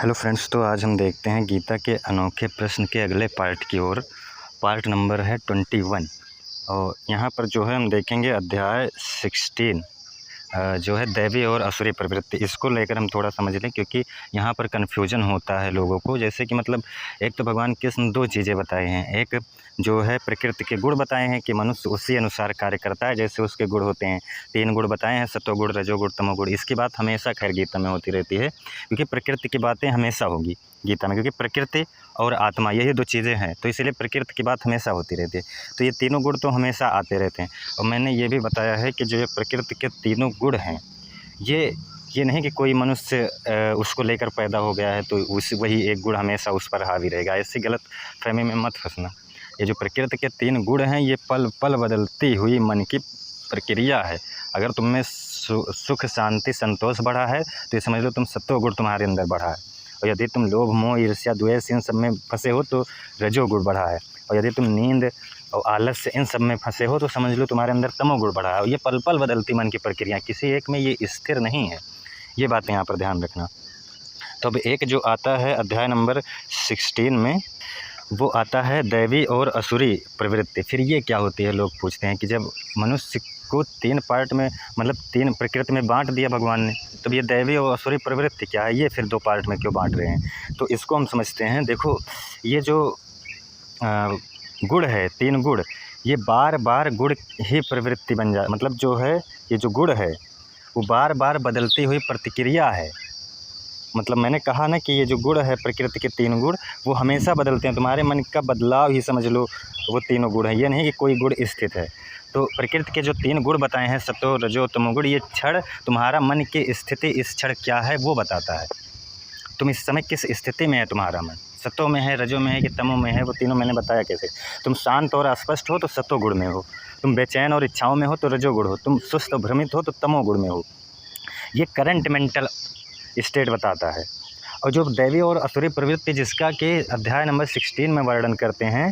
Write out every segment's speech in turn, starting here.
Hello friends, तो आज हम देखते हैं गीता के अनोखे प्रश्न के अगले पार्ट की ओर। पार्ट नंबर है 21 और यहाँ पर जो है हम देखेंगे अध्याय 16 जो है दैवी और असुरी प्रवृत्ति। इसको लेकर हम थोड़ा समझ लें क्योंकि यहाँ पर कन्फ्यूजन होता है लोगों को। जैसे कि मतलब एक तो भगवान कृष्ण दो चीज़ें बताए हैं, एक जो है प्रकृति के गुण बताए हैं कि मनुष्य उसी अनुसार कार्य करता है जैसे उसके गुण होते हैं। 3 गुण बताए हैं, सत्वगुण, रजोगुण, तमोगुण। इसकी बात हमेशा खैर गीता में होती रहती है क्योंकि प्रकृति की बातें हमेशा होगी गीता में, क्योंकि प्रकृति और आत्मा यही 2 चीज़ें हैं, तो इसलिए प्रकृति की बात हमेशा होती रहती है। तो ये तीनों गुण तो हमेशा आते रहते हैं। और मैंने ये भी बताया है कि जो ये प्रकृति के तीनों गुण हैं, ये नहीं कि कोई मनुष्य उसको लेकर पैदा हो गया है तो वही एक गुण हमेशा उस पर हावी रहेगा। ऐसी गलत फहमी में मत फंसना। ये जो प्रकृति के 3 गुण हैं, ये पल पल बदलती हुई मन की प्रक्रिया है। अगर तुम में सुख, शांति, संतोष बढ़ा है तो ये समझ लो तुम सत्वगुण तुम्हारे अंदर बढ़ा है। और यदि तुम लोभ, मोह, ईर्ष्या, द्वेष इन सब में फंसे हो तो रजोगुण बढ़ा है। और यदि तुम नींद और आलस्य इन सब में फंसे हो तो समझ लो तुम्हारे अंदर तमोगुण बढ़ा है। और ये पल पल बदलती मन की प्रक्रिया, किसी एक में ये स्थिर नहीं है। ये बातें यहाँ पर ध्यान रखना। तो अब एक जो आता है अध्याय नंबर 16 में, वो आता है दैवी और असुरी प्रवृत्ति। फिर ये क्या होती है, लोग पूछते हैं कि जब मनुष्य को 3 पार्ट में मतलब 3 प्रकृति में बांट दिया भगवान ने, तो ये दैवी और असुरी प्रवृत्ति क्या है, ये फिर 2 पार्ट में क्यों बांट रहे हैं। तो इसको हम समझते हैं। देखो, ये जो गुण है, 3 गुण, ये बार बार गुण ही प्रवृत्ति बन जाए। मतलब जो है ये जो गुण है वो बार बार बदलती हुई प्रतिक्रिया है। मतलब मैंने कहा ना कि ये जो गुण है प्रकृति के 3 गुण, वो हमेशा बदलते हैं। तुम्हारे मन का बदलाव ही समझ लो वो तीनों गुण हैं। ये नहीं कि कोई गुण स्थित है। तो प्रकृति के जो 3 गुण बताए हैं, सत्व, रजो, तमोगुण, ये क्षण तुम्हारा मन की स्थिति इस क्षण क्या है वो बताता है। तुम इस समय किस स्थिति में है, तुम्हारा मन सत्व में है, रजो में है कि तमो में है, वो तीनों मैंने बताया कैसे। तुम शांत और अस्पष्ट हो तो सत्व गुण में हो, तुम बेचैन और इच्छाओं में हो तो रजोगुण हो, तुम सुस्त और भ्रमित हो तो तमोगुण में हो। ये करंट मेंटल स्टेट बताता है। और जो दैवी और असुरी प्रवृत्ति जिसका कि अध्याय नंबर 16 में वर्णन करते हैं,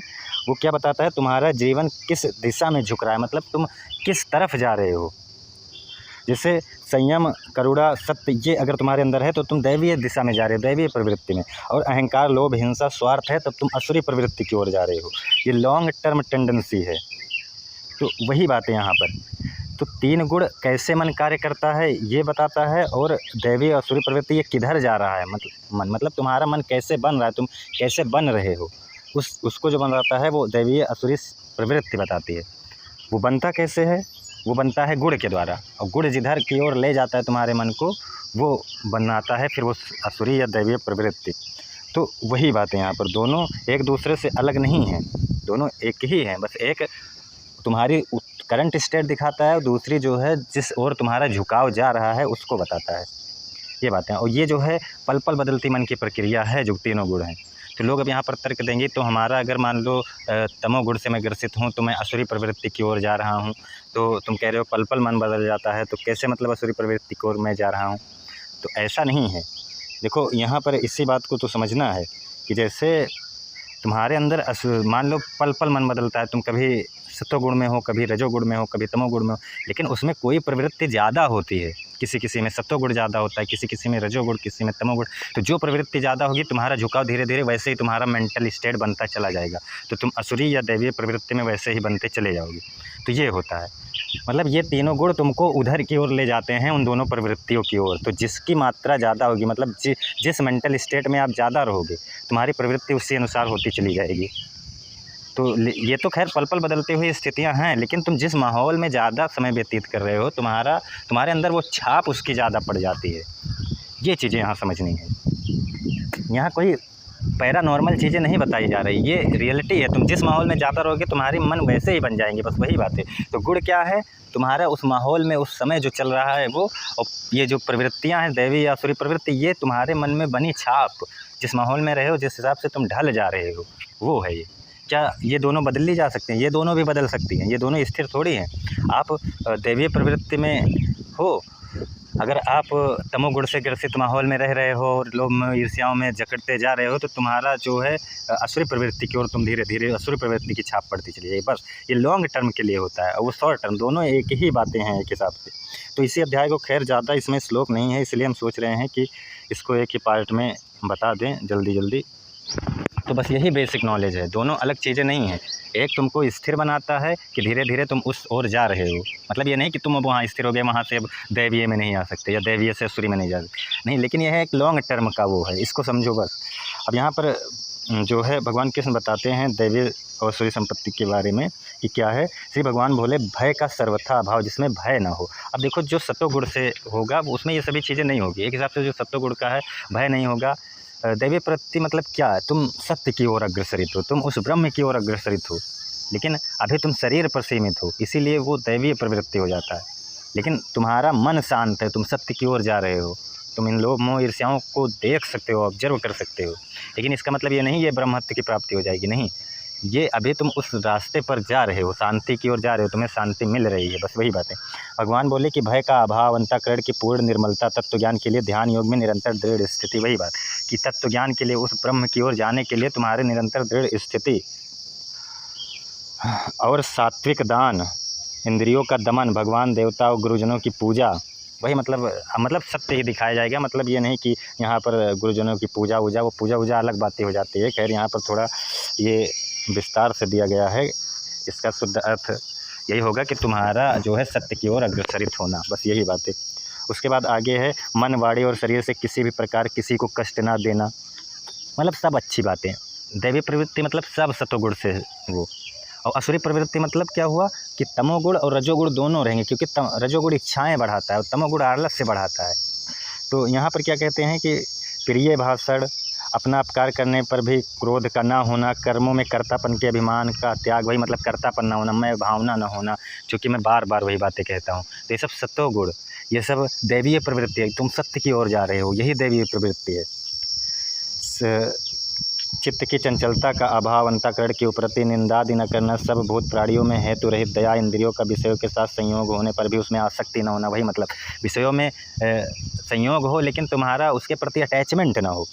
वो क्या बताता है, तुम्हारा जीवन किस दिशा में झुक रहा है, मतलब तुम किस तरफ जा रहे हो। जैसे संयम, करुणा, सत्य, ये अगर तुम्हारे अंदर है तो तुम दैवीय दिशा में जा रहे हो, दैवीय प्रवृत्ति में। और अहंकार, लोभ, हिंसा, स्वार्थ है तब तुम असुरी प्रवृत्ति की ओर जा रहे हो। ये लॉन्ग टर्म टेंडेंसी है। तो वही बात है यहाँ पर। तो 3 गुण कैसे मन कार्य करता है ये बताता है, और दैवी असुरी प्रवृत्ति ये किधर जा रहा है, मतलब तुम्हारा मन कैसे बन रहा है, तुम कैसे बन रहे हो, उसको जो बनाता है वो दैवी असुरी प्रवृत्ति बताती है। वो बनता कैसे है, वो बनता है गुण के द्वारा। और गुण जिधर की ओर ले जाता है तुम्हारे मन को, वो बनाता है फिर वो असुरी या दैवीय प्रवृत्ति। तो वही बात है यहाँ पर, दोनों एक दूसरे से अलग नहीं हैं, दोनों एक ही हैं। बस एक तुम्हारी करंट स्टेट दिखाता है और दूसरी जो है जिस ओर तुम्हारा झुकाव जा रहा है उसको बताता है। ये बातें, और ये जो है पल पल बदलती मन की प्रक्रिया है जो 3 गुण हैं। तो लोग अब यहाँ पर तर्क देंगे, तो हमारा अगर मान लो तमोगुण से मैं ग्रसित हूँ तो मैं असुरी प्रवृत्ति की ओर जा रहा हूँ, तो तुम कह रहे हो पल पल मन बदल जाता है, तो कैसे मतलब असुरी प्रवृत्ति की ओर मैं जा रहा हूँ। तो ऐसा नहीं है। देखो यहाँ पर इसी बात को तो समझना है कि जैसे तुम्हारे अंदर मान लो पल पल मन बदलता है, तुम कभी सत्वगुण में हो, कभी रजोगुण में हो, कभी तमोगुण में हो, लेकिन उसमें कोई प्रवृत्ति ज़्यादा होती है। किसी किसी में सत्वगुण ज़्यादा होता है, किसी किसी में रजोगुण, किसी में तमोगुण। तो जो प्रवृत्ति ज़्यादा होगी तुम्हारा झुकाव धीरे धीरे वैसे ही तुम्हारा मेंटल स्टेट बनता चला जाएगा, तो तुम असुरी या दैवीय प्रवृत्ति में वैसे ही बनते चले जाओगे। तो ये होता है, मतलब ये तीनों गुण तुमको उधर की ओर ले जाते हैं, उन दोनों प्रवृत्तियों की ओर। तो जिसकी मात्रा ज़्यादा होगी, मतलब जिस मेंटल स्टेट में आप ज़्यादा रहोगे, तुम्हारी प्रवृत्ति उसी अनुसार होती चली जाएगी। तो ये तो खैर पल पल बदलती हुई स्थितियां हैं, लेकिन तुम जिस माहौल में ज़्यादा समय व्यतीत कर रहे हो, तुम्हारे अंदर वो छाप उसकी ज़्यादा पड़ जाती है। ये चीज़ें यहाँ समझनी है। यहाँ कोई पैरानॉर्मल चीज़ें नहीं बताई जा रही, ये रियलिटी है। तुम जिस माहौल में ज़्यादा रहोगे तुम्हारी मन वैसे ही बन जाएंगे, बस वही बात है। तो गुण क्या है, तुम्हारा उस माहौल में उस समय जो चल रहा है वो, और ये जो प्रवृत्तियाँ हैं दैवी या असुरी प्रवृत्ति, ये तुम्हारे मन में बनी छाप, जिस माहौल में रहे हो, जिस हिसाब से तुम ढल जा रहे हो, वो है ये। क्या ये दोनों बदल ली जा सकते हैं? ये दोनों भी बदल सकती हैं, ये दोनों स्थिर थोड़ी हैं। आप दैवीय प्रवृत्ति में हो, अगर आप तमोगुण से ग्रसित माहौल में रह रहे हो और लोभ में, ईर्ष्याओं में जकड़ते जा रहे हो, तो तुम्हारा जो है असुरी प्रवृत्ति की ओर तुम धीरे धीरे असुरी प्रवृत्ति की छाप पड़ती चली जाएगी। बस ये लॉन्ग टर्म के लिए होता है और वो शॉर्ट टर्म, दोनों एक ही बातें हैं एक हिसाब से। तो इसी अध्याय को खैर ज़्यादा इसमें श्लोक नहीं है, इसलिए हम सोच रहे हैं कि इसको एक ही पार्ट में बता दें जल्दी जल्दी। तो बस यही बेसिक नॉलेज है, दोनों अलग चीज़ें नहीं हैं। एक तुमको स्थिर बनाता है कि धीरे धीरे तुम उस ओर जा रहे हो, मतलब ये नहीं कि तुम अब वहाँ स्थिर हो गए, वहाँ से अब दैवीय में नहीं आ सकते या दैवीय से आसुरी में नहीं जा सकते, नहीं, लेकिन यह एक लॉन्ग टर्म का वो है, इसको समझो बस। अब यहाँ पर जो है भगवान कृष्ण बताते हैं दैवीय और आसुरी संपत्ति के बारे में कि क्या है। श्री भगवान बोले भय का सर्वथा अभाव, जिसमें भय ना हो। अब देखो जो सत्वगुण से होगा उसमें ये सभी चीज़ें नहीं होगी। एक हिसाब से जो सत्वगुण का है भय नहीं होगा। दैवीय प्रवृत्ति मतलब क्या है, तुम सत्य की ओर अग्रसरित हो, तुम उस ब्रह्म की ओर अग्रसरित हो, लेकिन अभी तुम शरीर पर सीमित हो, इसीलिए वो दैवीय प्रवृत्ति हो जाता है। लेकिन तुम्हारा मन शांत है, तुम सत्य की ओर जा रहे हो, तुम इन लोभ मोह ईर्ष्याओं को देख सकते हो, ऑब्जर्व कर सकते हो। लेकिन इसका मतलब ये नहीं ये ब्रह्मत्व की प्राप्ति हो जाएगी, नहीं, ये अभी तुम उस रास्ते पर जा रहे हो, शांति की ओर जा रहे हो, तुम्हें शांति मिल रही है, बस वही बात है। भगवान बोले कि भय का अभाव, अंतःकरण की पूर्ण निर्मलता, तत्व ज्ञान के लिए ध्यान योग में निरंतर दृढ़ स्थिति, वही बात कि तत्व ज्ञान के लिए उस ब्रह्म की ओर जाने के लिए तुम्हारे निरंतर दृढ़ स्थिति और सात्विक दान, इंद्रियों का दमन, भगवान देवता और गुरुजनों की पूजा, वही मतलब सत्य ही दिखाया जाएगा। मतलब ये नहीं कि यहाँ पर गुरुजनों की पूजा वूजा, वो पूजा वूजा अलग बातें हो जाती है। खैर यहाँ पर थोड़ा ये विस्तार से दिया गया है, इसका शुद्ध अर्थ यही होगा कि तुम्हारा जो है सत्य की ओर अग्रसरित होना, बस यही बात है। उसके बाद आगे है मन वाणी और शरीर से किसी भी प्रकार किसी को कष्ट ना देना, मतलब सब अच्छी बातें। दैवी प्रवृत्ति मतलब सब सत्वगुण से वो, और असुरी प्रवृत्ति मतलब क्या हुआ कि तमोगुण और रजोगुण दोनों रहेंगे, क्योंकि रजोगुण इच्छाएं बढ़ाता है और तमोगुण आलस्य बढ़ाता है। तो यहाँ पर क्या कहते हैं कि प्रिय भाषण, अपना अपकार करने पर भी क्रोध का ना होना, कर्मों में कर्तापन के अभिमान का त्याग, वही मतलब कर्तापन ना होना, मैं भावना ना होना, क्योंकि मैं बार बार वही बातें कहता हूँ। तो ये सब सत्वगुण, ये सब दैवीय प्रवृत्ति है, तुम सत्य की ओर जा रहे हो, यही दैवीय प्रवृत्ति है। चित्त की चंचलता का अभाव, अंतःकरण की उपरति, निंदादि न करना, सब भूत प्राणियों में हेतु रहित दया, इंद्रियों का विषयों के साथ संयोग होने पर भी उसमें आसक्ति न होना, वही मतलब विषयों में संयोग हो लेकिन तुम्हारा उसके प्रति अटैचमेंट ना हो,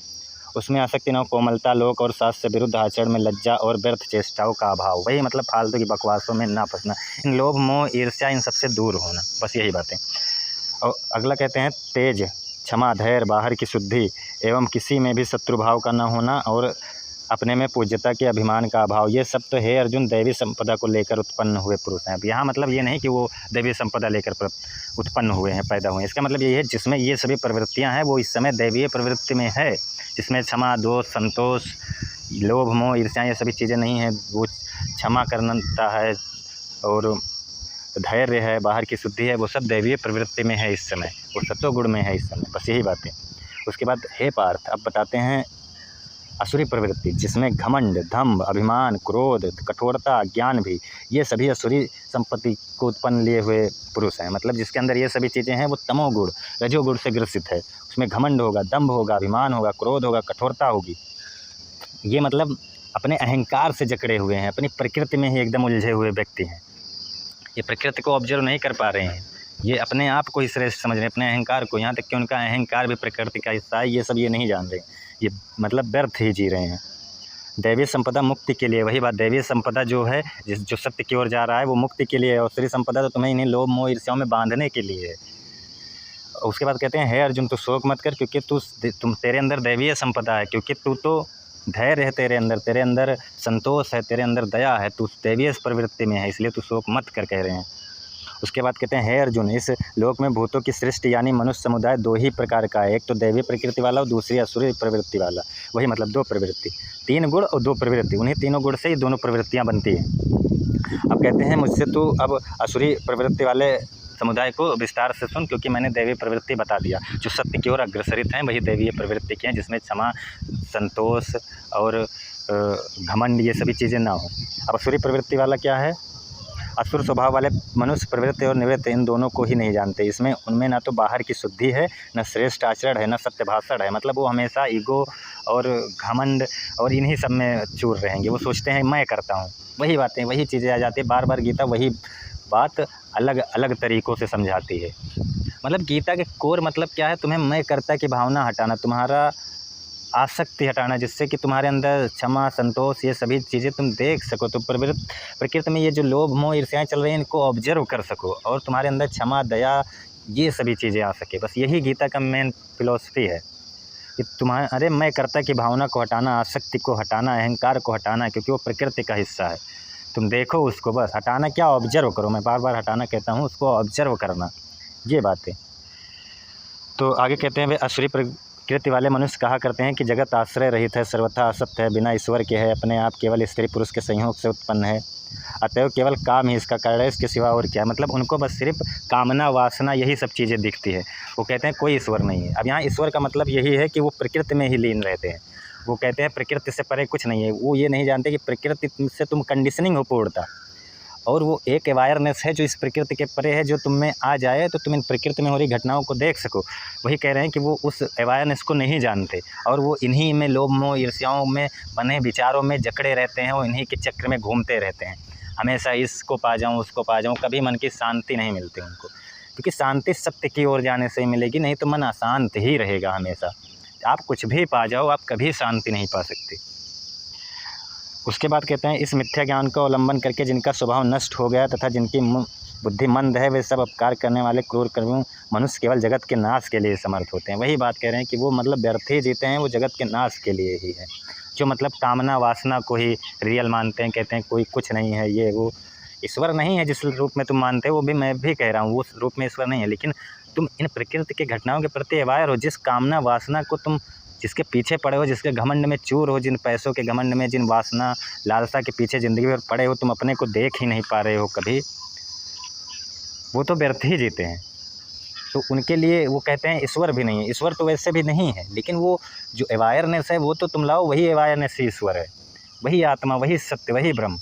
उसमें आसक्ति न हो, कोमलता, लोक और शास्त्र विरुद्ध आचरण में लज्जा और व्यर्थ चेष्टाओं का अभाव, वही मतलब फालतू की बकवासों में ना फंसना, इन लोभ मोह ईर्ष्या इन सबसे दूर होना, बस यही बातें। और अगला कहते हैं तेज, क्षमा, धैर्य, बाहर की शुद्धि एवं किसी में भी शत्रुभाव का न होना और अपने में पूज्यता के अभिमान का अभाव, ये सब तो है अर्जुन दैवी संपदा को लेकर उत्पन्न हुए पुरुष हैं। अब यहाँ मतलब ये नहीं कि वो दैवी संपदा लेकर उत्पन्न हुए हैं, पैदा हुए हैं, इसका मतलब ये है जिसमें ये सभी प्रवृत्तियाँ हैं वो इस समय दैवीय प्रवृत्ति में है, जिसमें क्षमा, दोष, संतोष, लोभ मोह ईर्ष्या ये सभी चीज़ें नहीं हैं, वो क्षमा करता है और धैर्य है, बाहर की शुद्धि है, वो सब दैवीय प्रवृत्ति में है इस समय, वो सत्वगुण में है इस समय, बस यही बातें। उसके बाद हे पार्थ, अब बताते हैं असुरी प्रवृत्ति, जिसमें घमंड, दंभ, अभिमान, क्रोध, कठोरता, ज्ञान भी, ये सभी असुरी संपत्ति को उत्पन्न लिए हुए पुरुष हैं। मतलब जिसके अंदर ये सभी चीज़ें हैं वो तमोगुण, रजोगुण से ग्रसित है, उसमें घमंड होगा, दंभ होगा, अभिमान होगा, क्रोध होगा, कठोरता होगी। ये मतलब अपने अहंकार से जकड़े हुए हैं, अपनी प्रकृति में ही एकदम उलझे हुए व्यक्ति हैं। ये प्रकृति को ऑब्जर्व नहीं कर पा रहे हैं, ये अपने आप को ही श्रेष्ठ समझ रहे हैं, अपने अहंकार को, यहाँ तक कि उनका अहंकार भी प्रकृति का हिस्सा है, ये सब ये नहीं जान रहे, ये मतलब व्यर्थ ही जी रहे हैं। दैवीय संपदा मुक्ति के लिए, वही बात, दैवीय संपदा जो है जो सत्य की ओर जा रहा है वो मुक्ति के लिए है, और श्री संपदा तो तुम्हें इन्हीं लोभ मोह ईर्ष्याओं में बांधने के लिए है। उसके बाद कहते हैं हे अर्जुन, तू शोक मत कर, क्योंकि तुम तेरे अंदर दैवीय संपदा है, क्योंकि तू तो धैर्य है तेरे अंदर संतोष है, तेरे अंदर दया है, तू दैवीय प्रवृत्ति में है, इसलिए तू शोक मत कर कह रहे हैं। उसके बाद कहते हैं हे अर्जुन, इस लोक में भूतों की सृष्टि यानी मनुष्य समुदाय दो ही प्रकार का है, एक तो दैवीय प्रकृति वाला और दूसरी असुरी प्रवृत्ति वाला, वही मतलब दो प्रवृत्ति, 3 गुण और 2 प्रवृत्ति, उन्हीं तीनों गुण से ही दोनों प्रवृत्तियाँ बनती हैं। अब कहते हैं मुझसे तू अब असुरी प्रवृत्ति वाले समुदाय को विस्तार से सुन, क्योंकि मैंने दैवीय प्रवृत्ति बता दिया, जो सत्य की ओर अग्रसरित हैं वही दैवीय प्रवृत्ति की हैं, जिसमें क्षमा, संतोष और घमंड ये सभी चीज़ें ना हो। अब असुरी प्रवृत्ति वाला क्या है, असुर स्वभाव वाले मनुष्य प्रवृत्ति और निवृत्ति इन दोनों को ही नहीं जानते, इसमें उनमें ना तो बाहर की शुद्धि है, न श्रेष्ठ आचरण है, न सत्य भाषण है, मतलब वो हमेशा ईगो और घमंड और इन्हीं सब में चूर रहेंगे, वो सोचते हैं मैं करता हूँ, वही बातें वही चीज़ें आ जाती है, बार बार गीता वही बात अलग अलग तरीक़ों से समझाती है। मतलब गीता के कोर मतलब क्या है, तुम्हें मैं कर्ता की भावना हटाना, तुम्हारा आसक्ति हटाना, जिससे कि तुम्हारे अंदर क्षमा, संतोष ये सभी चीज़ें तुम देख सको, तो प्रकृति में ये जो लोभ मोह ईर्ष्याएं चल रही हैं इनको ऑब्जर्व कर सको, और तुम्हारे अंदर क्षमा, दया ये सभी चीज़ें आ सके, बस यही गीता का मेन फिलॉसफी है। कि तुम्हारे अरे मैं कर्ता की भावना को हटाना, आसक्ति को हटाना, अहंकार को हटाना, क्योंकि वो प्रकृति का हिस्सा है। तुम देखो उसको, बस हटाना क्या, ऑब्जर्व करो। मैं बार बार हटाना कहता हूँ, उसको ऑब्जर्व करना, ये बात है। तो आगे कहते हैं, वे असुरी प्रकृति वाले मनुष्य कहा करते हैं कि जगत आश्रय रहित है, सर्वथा असत्य है, बिना ईश्वर के है, अपने आप केवल स्त्री पुरुष के संयोग से उत्पन्न है, अतएव केवल काम ही इसका कारण है, इसके सिवा और क्या। मतलब उनको बस सिर्फ कामना, वासना, यही सब चीज़ें दिखती है। वो कहते हैं कोई ईश्वर नहीं है। अब यहाँ ईश्वर का मतलब यही है कि वो प्रकृति में ही लीन रहते हैं। वो कहते हैं प्रकृति से परे कुछ नहीं है। वो ये नहीं जानते कि प्रकृति से तुम कंडीशनिंग हो पूर्णता, और वो एक अवेयरनेस है जो इस प्रकृति के परे है, जो तुम में आ जाए तो तुम इन प्रकृति में हो रही घटनाओं को देख सको। वही कह रहे हैं कि वो उस अवेयरनेस को नहीं जानते, और वो इन्हीं में लोभ मोह ईर्ष्याओं में बने विचारों में जकड़े रहते हैं, वो इन्हीं के चक्र में घूमते रहते हैं। हमेशा इसको पा जाऊँ, उसको पा जाऊँ, कभी मन की शांति नहीं मिलती उनको, क्योंकि शांति सत्य की ओर जाने से ही मिलेगी, नहीं तो मन अशांत ही रहेगा हमेशा। आप कुछ भी पा जाओ, आप कभी शांति नहीं पा सकते। उसके बाद कहते हैं, इस मिथ्या ज्ञान का अवलंबन करके जिनका स्वभाव नष्ट हो गया तथा जिनकी बुद्धि मंद है, वे सब अपकार करने वाले क्रूर कर्मियों मनुष्य केवल जगत के नाश के लिए समर्थ होते हैं। वही बात कह रहे हैं कि वो मतलब व्यर्थ ही जीते हैं, वो जगत के नाश के लिए ही है। जो मतलब कामना वासना को ही रियल मानते हैं, कहते हैं कोई कुछ नहीं है, ये वो ईश्वर नहीं है जिस रूप में तुम मानते हो, वो भी मैं भी कह रहा हूँ, वो रूप में ईश्वर नहीं है। लेकिन तुम इन प्रकृति के घटनाओं के प्रति अवायर हो, जिस कामना वासना को तुम जिसके पीछे पड़े हो, जिसके घमंड में चूर हो, जिन पैसों के घमंड में, जिन वासना लालसा के पीछे ज़िंदगी भर पड़े हो, तुम अपने को देख ही नहीं पा रहे हो कभी, वो तो व्यर्थ ही जीते हैं। तो उनके लिए वो कहते हैं ईश्वर भी नहीं है। ईश्वर तो वैसे भी नहीं है, लेकिन वो जो अवेयरनेस है वो तो तुम लाओ, वही अवेयरनेस ही ईश्वर है, वही आत्मा, वही सत्य, वही ब्रह्म।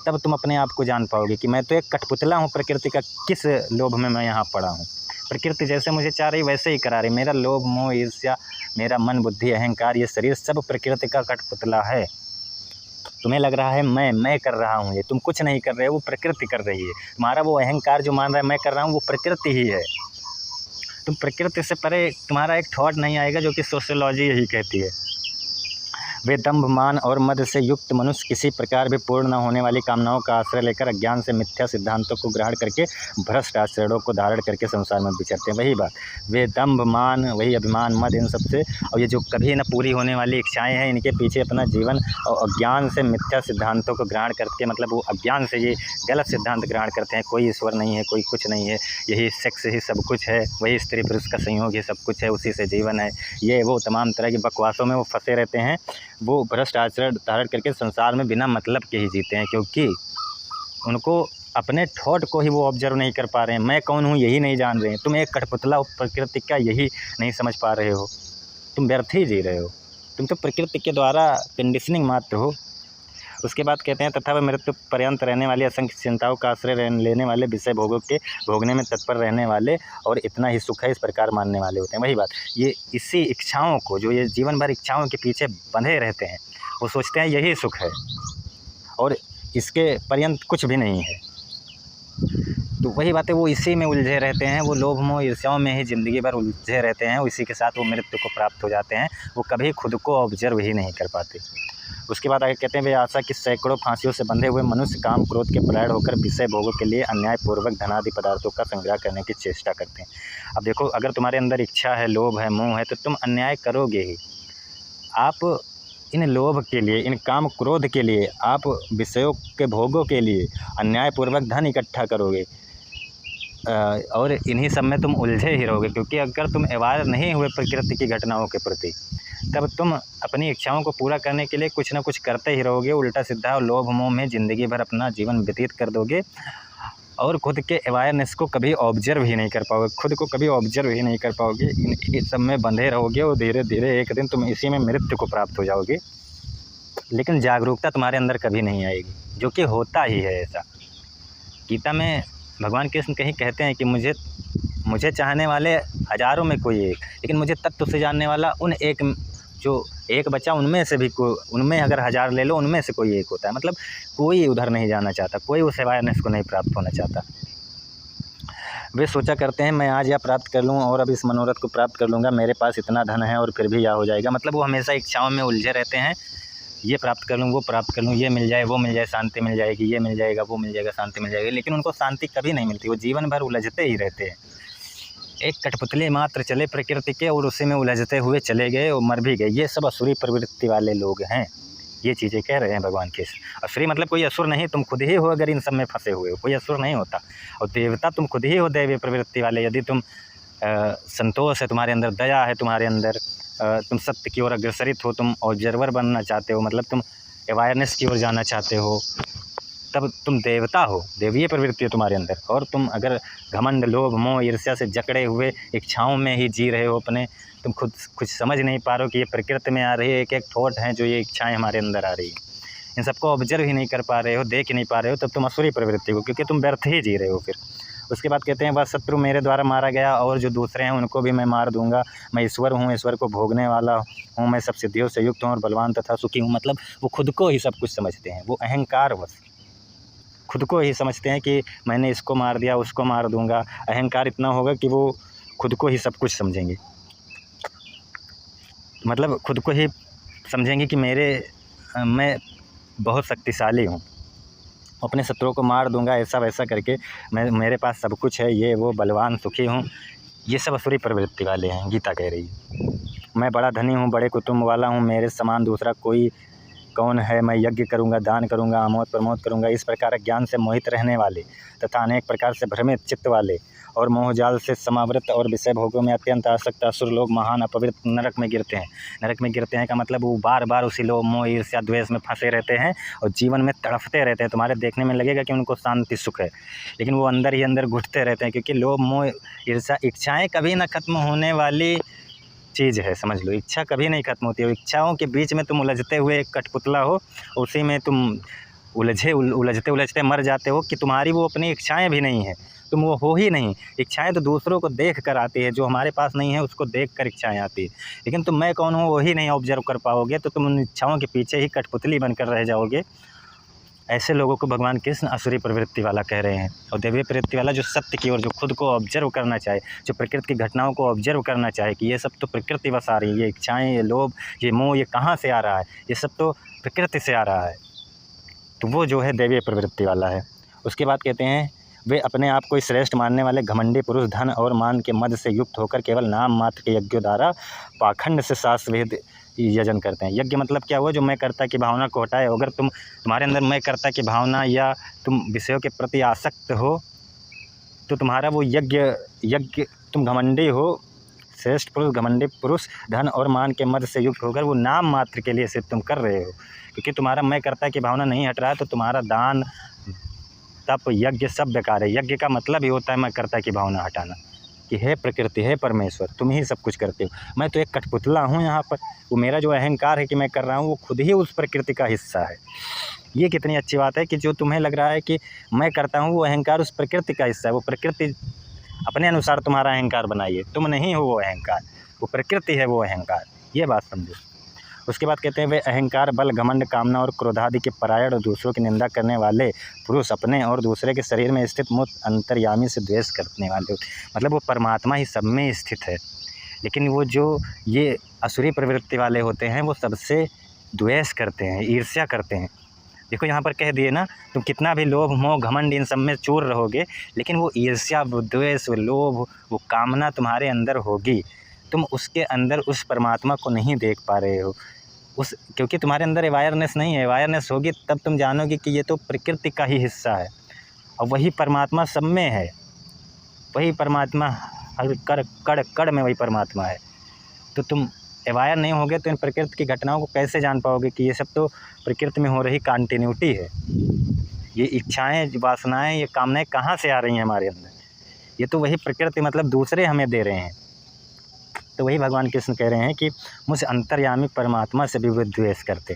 तब तुम अपने आप को जान पाओगे कि मैं तो एक कठपुतला हूँ प्रकृति का, किस लोभ में मैं यहाँ पड़ा हूँ। प्रकृति जैसे मुझे चाह रही वैसे ही करा रही। मेरा लोभ मोह ईर्ष्या, मेरा मन बुद्धि अहंकार, ये शरीर सब प्रकृति का कठपुतला है। तुम्हें लग रहा है मैं कर रहा हूँ, ये तुम कुछ नहीं कर रहे हो, वो प्रकृति कर रही है। तुम्हारा वो अहंकार जो मान रहा है मैं कर रहा हूँ, वो प्रकृति ही है। तुम प्रकृति से परे तुम्हारा एक थॉट नहीं आएगा, जो कि सोशियोलॉजी यही कहती है। वे दंभ मान और मद से युक्त मनुष्य किसी प्रकार भी पूर्ण न होने वाली कामनाओं का आश्रय लेकर अज्ञान से मिथ्या सिद्धांतों को ग्रहण करके भ्रष्ट आचरणों को धारण करके संसार में विचरते हैं। वही बात, वे दंभ मान, वही अभिमान मद, इन सबसे, और ये जो कभी न पूरी होने वाली इच्छाएं हैं, इनके पीछे अपना जीवन और अज्ञान से मिथ्या सिद्धांतों को ग्रहण करके, मतलब वो अज्ञान से ये गलत सिद्धांत ग्रहण करते हैं, कोई ईश्वर नहीं है, कोई कुछ नहीं है, यही सेक्स ही सब कुछ है, वही स्त्री पुरुष का संयोग ही सब कुछ है, उसी से जीवन है, ये वो तमाम तरह की बकवासों में वो फंसे रहते हैं। वो भ्रष्ट आचरण धारण करके संसार में बिना मतलब के ही जीते हैं, क्योंकि उनको अपने थॉट को ही वो ऑब्जर्व नहीं कर पा रहे हैं। मैं कौन हूँ यही नहीं जान रहे हैं। तुम एक कठपुतला प्रकृति का यही नहीं समझ पा रहे हो, तुम व्यर्थ ही जी रहे हो, तुम तो प्रकृति के द्वारा कंडीशनिंग मात्र हो। उसके बाद कहते हैं, तथा वह मृत्यु पर्यंत रहने वाली असंख्य चिंताओं का आश्रय लेने वाले, विषय भोगों के भोगने में तत्पर रहने वाले और इतना ही सुख है इस प्रकार मानने वाले होते हैं। वही बात, ये इसी इच्छाओं को, जो ये जीवन भर इच्छाओं के पीछे बंधे रहते हैं, वो सोचते हैं यही सुख है और इसके पर्यंत कुछ भी नहीं है। तो वही बात है, वो इसी में उलझे रहते हैं, वो लोभ मोह ईर्ष्याओं में ही ज़िंदगी भर उलझे रहते हैं, इसी के साथ वो मृत्यु को प्राप्त हो जाते हैं। वो कभी खुद को ऑब्जर्व ही नहीं कर पाते। उसके बाद आगे कहते हैं, वे आशा की सैकड़ों फांसियों से बंधे हुए मनुष्य काम क्रोध के परायण होकर विषय भोगों के लिए अन्यायपूर्वक धनादि पदार्थों का संग्रह करने की चेष्टा करते हैं। अब देखो, अगर तुम्हारे अंदर इच्छा है, लोभ है, मोह है, तो तुम अन्याय करोगे ही। आप इन लोभ के लिए, इन काम क्रोध के लिए, आप विषयों के भोगों के लिए अन्यायपूर्वक धन इकट्ठा करोगे और इन्हीं सब में तुम उलझे ही रहोगे। क्योंकि अगर तुम अवेयर नहीं हुए प्रकृति की घटनाओं के प्रति, तब तुम अपनी इच्छाओं को पूरा करने के लिए कुछ ना कुछ करते ही रहोगे, उल्टा सीधा, और लोभ मोह में ज़िंदगी भर अपना जीवन व्यतीत कर दोगे और खुद के अवेयरनेस को कभी ऑब्जर्व ही नहीं कर पाओगे, खुद को कभी ऑब्जर्व ही नहीं कर पाओगे। इन सब में बंधे रहोगे और धीरे धीरे एक दिन तुम इसी में मृत्यु को प्राप्त हो जाओगे। लेकिन जागरूकता तुम्हारे अंदर कभी नहीं आएगी, जो कि होता ही है ऐसा। गीता में भगवान कृष्ण कहीं कहते हैं कि मुझे चाहने वाले हज़ारों में कोई एक, लेकिन मुझे तत्व से जानने वाला उन एक, जो एक बचा उनमें से भी उनमें अगर 1000 ले लो, उनमें से कोई एक होता है। मतलब कोई उधर नहीं जाना चाहता, कोई उस अवेयरनेस को नहीं प्राप्त होना चाहता। वे सोचा करते हैं, मैं आज यह प्राप्त कर लूँ और अब इस मनोरथ को प्राप्त कर लूँगा, मेरे पास इतना धन है और फिर भी यह हो जाएगा। मतलब वो हमेशा इच्छाओं में उलझे रहते हैं, ये प्राप्त कर लूँ, वो प्राप्त कर लूँ, ये मिल जाए, वो मिल जाए, शांति मिल जाएगी, ये मिल जाएगा, वो मिल जाएगा, शांति मिल जाएगी। लेकिन उनको शांति कभी नहीं मिलती, वो जीवन भर उलझते ही रहते हैं। एक कठपुतली मात्र चले प्रकृति के और उसी में उलझते हुए चले गए और मर भी गए। ये सब असुरी प्रवृत्ति वाले लोग हैं। ये चीज़ें कह रहे हैं भगवान कृष्ण। असुरी मतलब कोई असुर नहीं, तुम खुद ही हो अगर इन सब में फंसे हुए हो, कोई असुर नहीं होता। और देवता तुम खुद ही हो, दैवीय प्रवृत्ति वाले। यदि तुम संतोष है तुम्हारे अंदर, दया है तुम्हारे अंदर, तुम सत्य की ओर अग्रसरित हो, तुम ऑब्जर्वर बनना चाहते हो, मतलब तुम अवेयरनेस की ओर जाना चाहते हो, तब तुम देवता हो, देवीय प्रवृत्ति है तुम्हारे अंदर। और तुम अगर घमंड, लोभ, मोह, ईर्ष्या से जकड़े हुए इच्छाओं में ही जी रहे हो अपने, तुम खुद कुछ समझ नहीं पा रहे हो कि ये प्रकृति में आ रही है, एक एक थॉट हैं जो ये इच्छाएं हमारे अंदर आ रही है, इन सबको ऑब्जर्व ही नहीं कर पा रहे हो, देख नहीं पा रहे हो, तब तुम असुरी प्रवृत्ति हो, क्योंकि तुम व्यर्थ ही जी रहे हो। फिर उसके बाद कहते हैं वह शत्रु मेरे द्वारा मारा गया और जो दूसरे हैं उनको भी मैं मार दूंगा। मैं ईश्वर हूँ, ईश्वर को भोगने वाला हूँ, मैं सब सिद्धियों से युक्त हूँ और बलवान तथा सुखी हूँ। मतलब वो खुद को ही सब कुछ समझते हैं, वो अहंकार बस खुद को ही समझते हैं कि मैंने इसको मार दिया, उसको मार दूंगा। अहंकार इतना होगा कि वो खुद को ही सब कुछ समझेंगे, मतलब खुद को ही समझेंगे कि मैं बहुत शक्तिशाली हूँ, अपने शत्रुओं को मार दूंगा, ऐसा वैसा करके मेरे पास सब कुछ है, ये वो, बलवान सुखी हूँ। ये सब असुरी प्रवृत्ति वाले हैं, गीता कह रही है। मैं बड़ा धनी हूँ, बड़े कुटुंब वाला हूँ, मेरे समान दूसरा कोई कौन है, मैं यज्ञ करूँगा, दान करूँगा, आमोद प्रमोद करूँगा। इस प्रकार ज्ञान से मोहित रहने वाले तथा अनेक प्रकार से भ्रमित चित्त वाले और मोहजाल से समावृत और विषय भोगों में अत्यंत आसक्त असुर लोग महान अपवित्र नरक में गिरते हैं। नरक में गिरते हैं का मतलब वो बार बार उसी लोभ, मोह, ईर्ष्या, द्वेष में फंसे रहते हैं और जीवन में तड़फते रहते हैं। तुम्हारे देखने में लगेगा कि उनको शांति सुख है, लेकिन वो अंदर ही अंदर घुटते रहते हैं, क्योंकि लोभ, मोह, ईर्ष्या, इच्छाएँ कभी ना खत्म होने वाली चीज़ है, समझ लो। इच्छा कभी नहीं खत्म होती है। इच्छाओं के बीच में तुम उलझते हुए एक कठपुतला हो, उसी में तुम उलझते मर जाते हो कि तुम्हारी वो अपनी इच्छाएं भी नहीं है, तुम वो हो ही नहीं। इच्छाएं तो दूसरों को देख कर आती है, जो हमारे पास नहीं है उसको देख कर इच्छाएं आती है, लेकिन तुम मैं कौन हूँ वो ही नहीं ऑब्जर्व कर पाओगे, तो तुम उन इच्छाओं के पीछे ही कठपुतली बनकर रह जाओगे। ऐसे लोगों को भगवान कृष्ण असुरी प्रवृत्ति वाला कह रहे हैं। और दैवीय प्रवृत्ति वाला जो सत्य की ओर, जो खुद को ऑब्जर्व करना चाहे, जो प्रकृति की घटनाओं को ऑब्जर्व करना चाहे कि ये सब तो प्रकृति बस आ रही है, ये इच्छाएं, ये लोभ, ये मोह, ये कहाँ से आ रहा है, ये सब तो प्रकृति से आ रहा है, तो वो जो है दैवीय प्रवृत्ति वाला है। उसके बाद कहते हैं वे अपने आप को श्रेष्ठ मानने वाले घमंडी पुरुष धन और मान के मद से युक्त होकर केवल नाम मात्र के यज्ञों द्वारा पाखंड से शास्त्रविद यजन करते हैं। यज्ञ मतलब क्या हुआ, जो मैं कर्ता की भावना को हटाए। अगर तुम्हारे अंदर मैं कर्ता की भावना या तुम विषयों के प्रति आसक्त हो तो तुम्हारा वो यज्ञ तुम घमंडी हो, श्रेष्ठ पुरुष, घमंडी पुरुष धन और मान के मद से युक्त होकर वो नाम मात्र के लिए सिर्फ तुम कर रहे हो, क्योंकि तुम्हारा मैं कर्ता की भावना नहीं हट रहा है, तो तुम्हारा दान, तप, यज्ञ सब बेकार है। यज्ञ का मतलब ही होता है मैं कर्ता की भावना हटाना, कि हे प्रकृति, हे परमेश्वर, तुम ही सब कुछ करते हो, मैं तो एक कठपुतला हूँ यहाँ पर। वो मेरा जो अहंकार है कि मैं कर रहा हूँ, वो खुद ही उस प्रकृति का हिस्सा है। ये कितनी अच्छी बात है कि जो तुम्हें लग रहा है कि मैं करता हूँ, वो अहंकार उस प्रकृति का हिस्सा है। वो प्रकृति अपने अनुसार तुम्हारा अहंकार बनाइए, तुम नहीं हो वो अहंकार, वो प्रकृति है वो अहंकार। ये बात समझो। उसके बाद कहते हैं वे अहंकार, बल, घमंड, कामना और क्रोधादि के परायण और दूसरों की निंदा करने वाले पुरुष अपने और दूसरे के शरीर में स्थित मुक्त अंतर्यामी से द्वेष करने वाले, मतलब वो परमात्मा ही सब में स्थित है, लेकिन वो जो ये असुरी प्रवृत्ति वाले होते हैं वो सबसे द्वेष करते हैं, ईर्ष्या करते हैं। देखो यहाँ पर कह दिए ना, तुम कितना भी लोभ, मोह, घमंड इन सब में चूर रहोगे, लेकिन वो ईर्ष्या, वो द्वेष, वो लोभ, वो कामना तुम्हारे अंदर होगी। तुम उसके अंदर उस परमात्मा को नहीं देख पा रहे हो, क्योंकि तुम्हारे अंदर अवेयरनेस नहीं है। अवेयरनेस होगी तब तुम जानोगे कि ये तो प्रकृति का ही हिस्सा है और वही परमात्मा सब में है, वही परमात्मा हर कड़ में वही परमात्मा है। तो तुम अवेयर नहीं होगे तो इन प्रकृति की घटनाओं को कैसे जान पाओगे कि ये सब तो प्रकृति में हो रही कंटिन्यूटी है। ये इच्छाएं, वासनाएं, ये कामनाएं कहाँ से आ रही हैं हमारे अंदर, ये तो वही प्रकृति, मतलब दूसरे हमें दे रहे हैं। तो वही भगवान कृष्ण कह रहे हैं कि मुझ अंतर्यामी परमात्मा से भी वो द्वेष करते,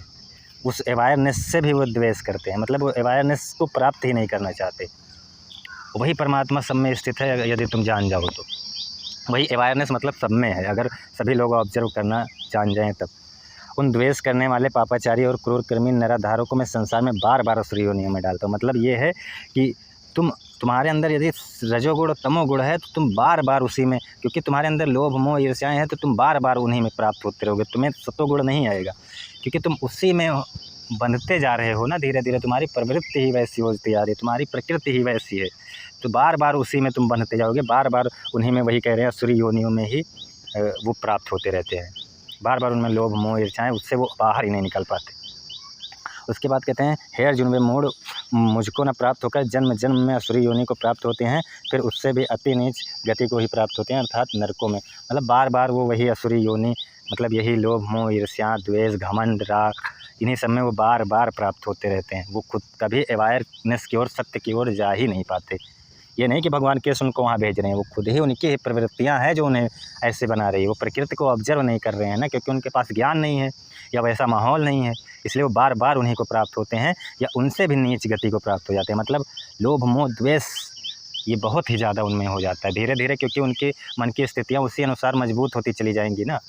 उस अवेयरनेस से भी वो द्वेष करते हैं, मतलब वो अवेयरनेस को प्राप्त ही नहीं करना चाहते। वही परमात्मा सब में स्थित है यदि तुम जान जाओ तो। वही अवेयरनेस मतलब सब में है, अगर सभी लोग ऑब्जर्व करना जान जाएं तब। उन द्वेष करने वाले पापाचारी और क्रूर कर्मी नराधारों को मैं संसार में बार बार असुरी योनियों में डालता हूँ। मतलब ये है कि तुम्हारे अंदर यदि रजोगुण और तमोगुण है तो तुम बार बार उसी में, क्योंकि तुम्हारे अंदर लोभ, मोह, ईर्ष्याएं हैं, तो तुम बार बार उन्हीं में प्राप्त होते रहोगे, तुम्हें सतोगुण नहीं आएगा, क्योंकि तुम उसी में बंधते जा रहे हो ना धीरे धीरे, तुम्हारी प्रवृत्ति ही वैसी होती आ रही है, तुम्हारी प्रकृति ही वैसी है, तो बार बार उसी में तुम बंधते जाओगे, बार बार उन्हीं में, वही कह रहे हैं आसुरी योनियों में ही वो प्राप्त होते रहते हैं, बार बार उनमें लोभ मोह ईर्ष्याएँ, उससे वो बाहर ही नहीं निकल पाते। उसके बाद कहते हैं हे अर्जुन वे मूढ़ मुझको न प्राप्त होकर जन्म जन्म में असुरी योनि को प्राप्त होते हैं, फिर उससे भी अति नीच गति को ही प्राप्त होते हैं, अर्थात नरकों में। मतलब बार बार वो वही असुरी योनि, मतलब यही लोभ मोह ईर्ष्या द्वेष घमंड राग, इन्हीं सब में वो बार बार प्राप्त होते रहते हैं। वो खुद कभी अवेयरनेस की ओर, सत्य की ओर जा ही नहीं पाते। ये नहीं कि भगवान केस उनको वहाँ भेज रहे हैं, वो खुद ही उनकी ही प्रवृत्तियाँ हैं जो उन्हें ऐसे बना रही है। वो प्रकृति को ऑब्जर्व नहीं कर रहे हैं ना, क्योंकि उनके पास ज्ञान नहीं है या वैसा माहौल नहीं है, इसलिए वो बार बार उन्हीं को प्राप्त होते हैं या उनसे भी नीच गति को प्राप्त हो जाते हैं। मतलब लोभ मोह द्वेष ये बहुत ही ज़्यादा उनमें हो जाता है धीरे धीरे, क्योंकि उनके मन की स्थितियाँ उसी अनुसार मजबूत होती चली जाएंगी ना।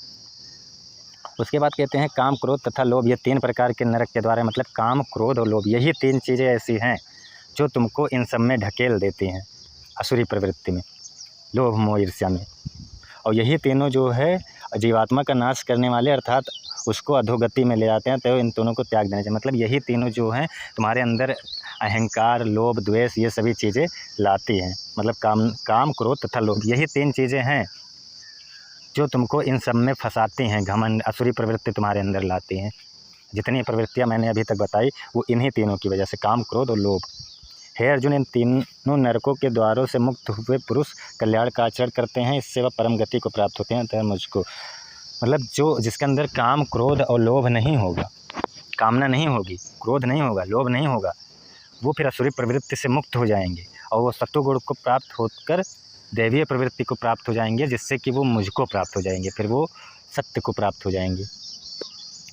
उसके बाद कहते हैं काम क्रोध तथा लोभ, ये 3 प्रकार के नरक के द्वार है। मतलब काम क्रोध और लोभ, यही 3 चीज़ें ऐसी हैं जो तुमको इन सब में ढकेल देती हैं, असुरी प्रवृत्ति में, लोभ मोह ईर्ष्या में। और यही तीनों जो है जीवात्मा का नाश करने वाले, अर्थात उसको अधोगति में ले जाते हैं। तो इन दोनों को त्याग देना चाहिए। मतलब यही तीनों जो हैं तुम्हारे अंदर अहंकार लोभ द्वेष ये सभी चीज़ें लाती हैं। मतलब काम क्रोध तथा लोभ, यही 3 चीज़ें हैं जो तुमको इन सब में फंसाती हैं, घमंड असुरी प्रवृत्ति तुम्हारे अंदर लाती हैं। जितनी प्रवृत्तियाँ मैंने अभी तक बताई वो इन्हीं तीनों की वजह से, काम क्रोध और लोभ। हे अर्जुन इन तीनों नरकों के द्वारों से मुक्त हुए पुरुष कल्याण का आचरण करते हैं, इससे वह परम गति को प्राप्त होते हैं। अतः मुझको, मतलब जो जिसके अंदर काम क्रोध और लोभ नहीं होगा, कामना नहीं होगी, क्रोध नहीं होगा, लोभ नहीं होगा, वो फिर असुरी प्रवृत्ति से मुक्त हो जाएंगे और वो सत्वगुण को प्राप्त होकर दैवीय प्रवृत्ति को प्राप्त हो जाएंगे, जिससे कि वो मुझको प्राप्त हो जाएंगे, फिर वो सत्य को प्राप्त हो जाएंगे।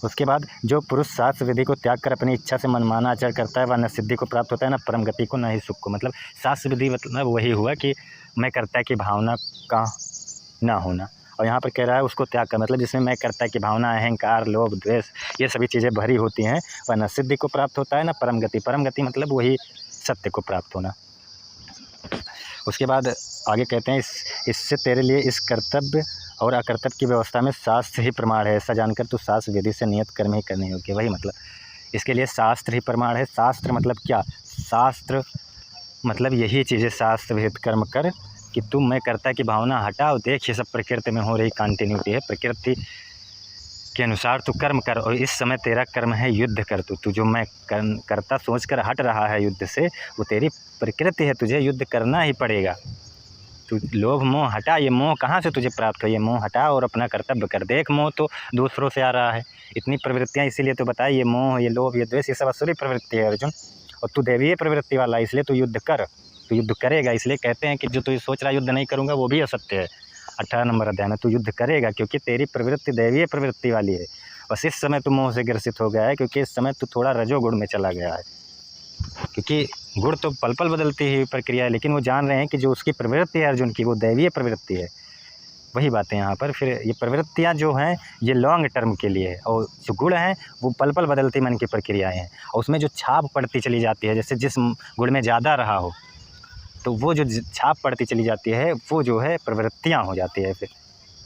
उसके बाद जो पुरुष शास्त्र विधि को त्याग कर अपनी इच्छा से मनमाना आचरण करता है वह न सिद्धि को प्राप्त होता है, न परम गति को, न ही सुख को। मतलब शास्त्र विधि मतलब वही हुआ कि मैं कर्ता की भावना का ना होना, और यहाँ पर कह रहा है उसको त्याग कर, मतलब जिसमें मैं कर्ता की भावना, अहंकार लोभ द्वेष ये सभी चीज़ें भरी होती हैं, वह न सिद्धि को प्राप्त होता है, न परम गति। परम गति मतलब वही सत्य को प्राप्त होना। उसके बाद आगे कहते हैं इससे तेरे लिए इस कर्तव्य और अकर्तव्य की व्यवस्था में शास्त्र ही प्रमाण है, ऐसा जानकर तू शास्त्र विधि से नियत कर्म ही करने योग्य। वही मतलब इसके लिए शास्त्र ही प्रमाण है। शास्त्र मतलब क्या? शास्त्र मतलब यही चीज़ें, शास्त्र विहित कर्म कर कि तुम मैं कर्ता की भावना हटाओ, देख ये सब प्रकृति में हो रही कंटिन्यूटी है, प्रकृति के अनुसार तू कर्म कर। और इस समय तेरा कर्म है युद्ध कर। तू जो मैं करता सोच कर हट रहा है युद्ध से, वो तेरी प्रकृति है, तुझे युद्ध करना ही पड़ेगा। तू लोभ मोह हटा, ये मोह कहाँ से तुझे प्राप्त हो, ये मोह हटा और अपना कर्तव्य कर। देख मोह तो दूसरों से आ रहा है, इतनी प्रवृत्तियाँ, इसीलिए तो बताया ये मोह ये लोभ ये द्वेष ये सब असुरी प्रवृत्ति है अर्जुन, और तू दैवीय प्रवृत्ति वाला है, इसलिए तू युद्ध कर, तू युद्ध करेगा। इसलिए कहते हैं कि जो तू सोच रहा युद्ध नहीं करूँगा वो भी असत्य है। 18 नंबर अध्याय में तू युद्ध करेगा, क्योंकि तेरी प्रवृत्ति दैवीय प्रवृत्ति वाली है। बस इस समय तू मोह से ग्रसित हो गया है, क्योंकि इस समय तू थोड़ा रजोगुण में चला गया है, क्योंकि गुण तो पल पल बदलती हुई प्रक्रिया है, लेकिन वो जान रहे हैं कि जो उसकी प्रवृत्ति है अर्जुन की वो दैवीय प्रवृत्ति है। वही बातें यहाँ पर, फिर ये प्रवृत्तियाँ जो हैं ये लॉन्ग टर्म के लिए है, और जो गुण हैं वो पल पल बदलती मन की प्रक्रियाएँ हैं, और उसमें जो छाप पड़ती चली जाती है, जैसे जिस गुण में ज़्यादा रहा हो तो वो जो छाप पड़ती चली जाती है वो जो है प्रवृत्तियाँ हो जाती है, फिर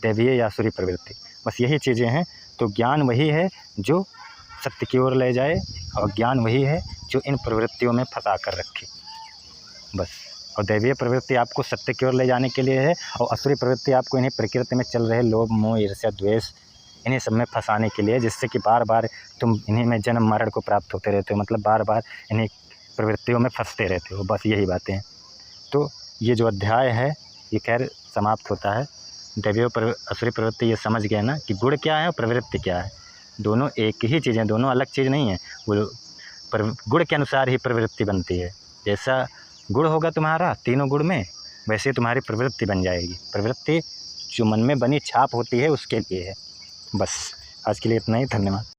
दैवीय या आसुरी प्रवृत्ति। बस यही चीज़ें हैं। तो ज्ञान वही है जो सत्य की ओर ले जाए, और ज्ञान वही है जो इन प्रवृत्तियों में फंसा कर रखे, बस। और दैवीय प्रवृत्ति आपको सत्य की ओर ले जाने के लिए है, और असुरी प्रवृत्ति आपको इन्हीं प्रकृति में चल रहे लोभ मोह ईर्ष्या द्वेष इन्हीं सब में फंसाने के लिए, जिससे कि बार बार तुम इन्हीं में जन्म मरण को प्राप्त होते रहते हो, मतलब बार बार इन्हीं प्रवृत्तियों में फंसते रहते हो। बस यही बातें हैं। तो ये जो अध्याय है ये खैर समाप्त होता है। दैवीय असुरी प्रवृत्ति ये समझ गए ना कि गुण क्या है और प्रवृत्ति क्या है, दोनों एक ही चीज़ हैं, दोनों अलग चीज़ नहीं है। वो गुण के अनुसार ही प्रवृत्ति बनती है। जैसा गुण होगा तुम्हारा तीनों गुण में, वैसे तुम्हारी प्रवृत्ति बन जाएगी। प्रवृत्ति जो मन में बनी छाप होती है उसके लिए है। बस आज के लिए इतना ही, धन्यवाद।